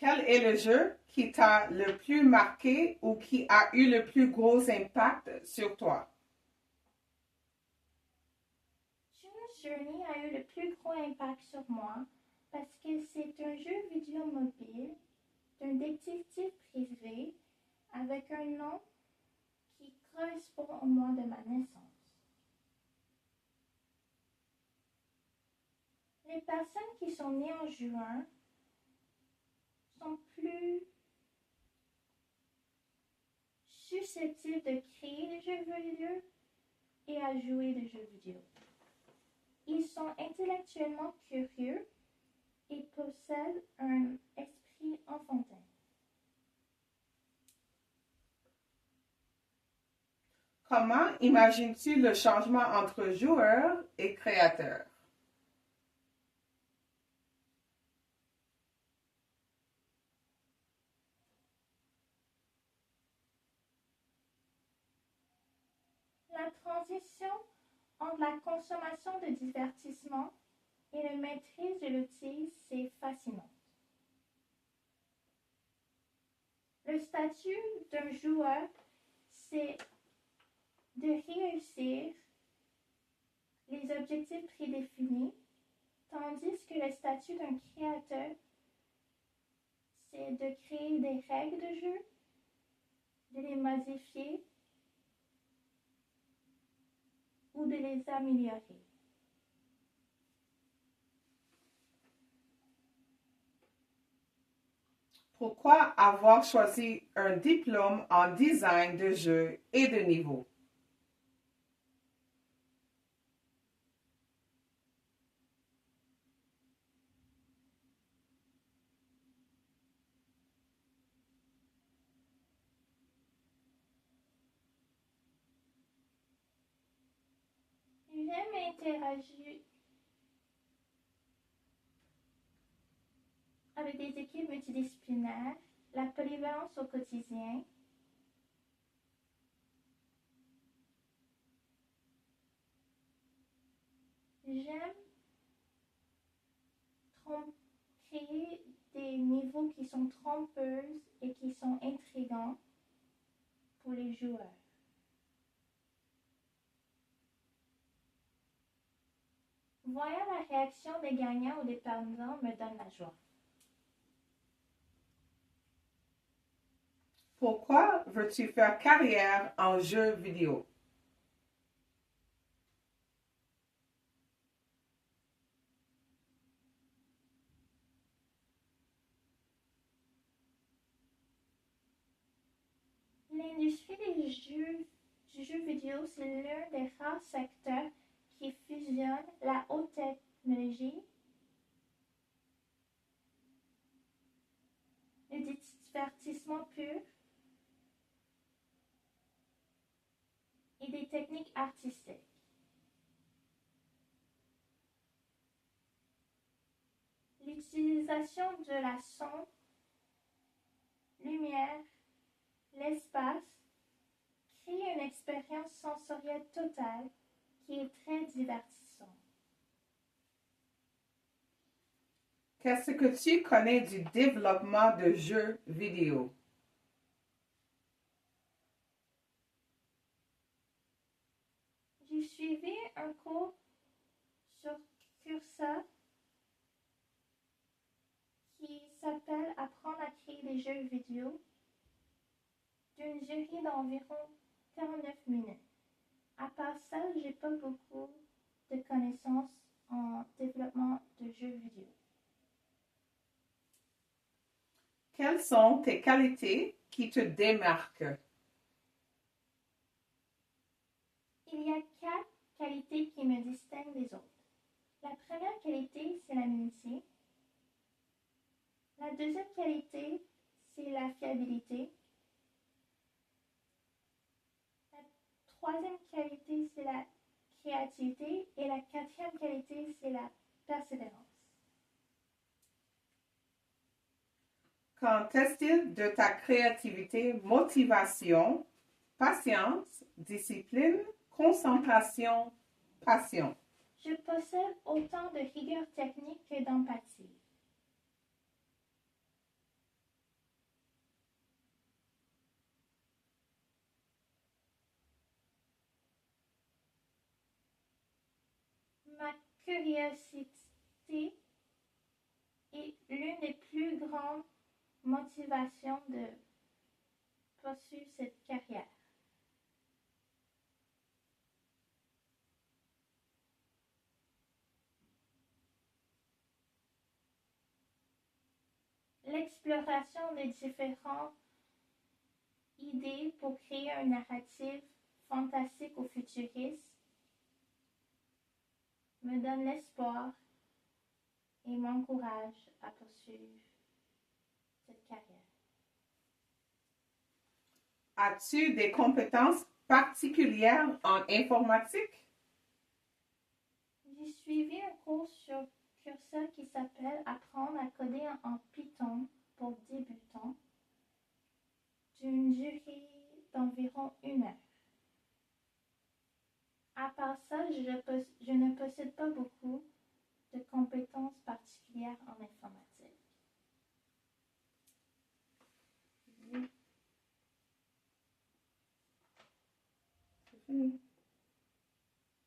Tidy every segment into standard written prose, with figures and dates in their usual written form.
Quel est le jeu qui t'a le plus marqué ou qui a eu le plus gros impact sur toi? June's Journey a eu le plus gros impact sur moi parce que c'est un jeu vidéo mobile d'un détective privé avec un nom qui correspond au mois de ma naissance. Les personnes qui sont nées en juin sont plus susceptibles de créer des jeux vidéo et à jouer des jeux vidéo. Ils sont intellectuellement curieux et possèdent un esprit enfantin. Comment imagines-tu le changement entre joueur et créateur? La transition entre la consommation de divertissement et la maîtrise de l'outil, c'est fascinant. Le statut d'un joueur, c'est de réussir les objectifs prédéfinis, tandis que le statut d'un créateur, c'est de créer des règles de jeu, de les modifier ou de les améliorer. Pourquoi avoir choisi un diplôme en design de jeu et de niveau? J'aime interagir avec des équipes multidisciplinaires, la polyvalence au quotidien. J'aime créer des niveaux qui sont trompeuses et qui sont intrigants pour les joueurs. Voyant la réaction des gagnants ou des perdants me donne la joie. Pourquoi veux-tu faire carrière en jeu vidéo? L'industrie du jeu vidéo, c'est l'un des rares secteurs qui fusionne la haute technologie, le divertissement pur et des techniques artistiques. L'utilisation de la son, lumière, l'espace crée une expérience sensorielle totale qui est très divertissante. Qu'est-ce que tu connais du développement de jeux vidéo? J'ai suivi un cours sur Coursera qui s'appelle Apprendre à créer des jeux vidéo d'une durée d'environ 49 minutes. À part ça, j'ai pas beaucoup de connaissances en développement de jeux vidéo. Quelles sont tes qualités qui te démarquent? Il y a 4 qualités qui me distinguent des autres. La première qualité, c'est l'amitié. La deuxième qualité, c'est la fiabilité. La troisième qualité, c'est la créativité. Et la quatrième qualité, c'est la persévérance. Qu'en est-il de ta créativité, motivation, patience, discipline, concentration, passion? Je possède autant de rigueur technique que d'empathie. curiosité est l'une des plus grandes motivations de poursuivre cette carrière. L'exploration des différentes idées pour créer un narratif fantastique ou futuriste me donne l'espoir et m'encourage à poursuivre cette carrière. As-tu des compétences particulières en informatique? J'ai suivi un cours sur Coursera qui s'appelle Apprendre à coder en Python pour débutants d'une durée d'environ 1 heure. À part ça, je ne possède pas beaucoup de compétences particulières en informatique.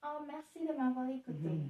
Oh, merci de m'avoir écouté.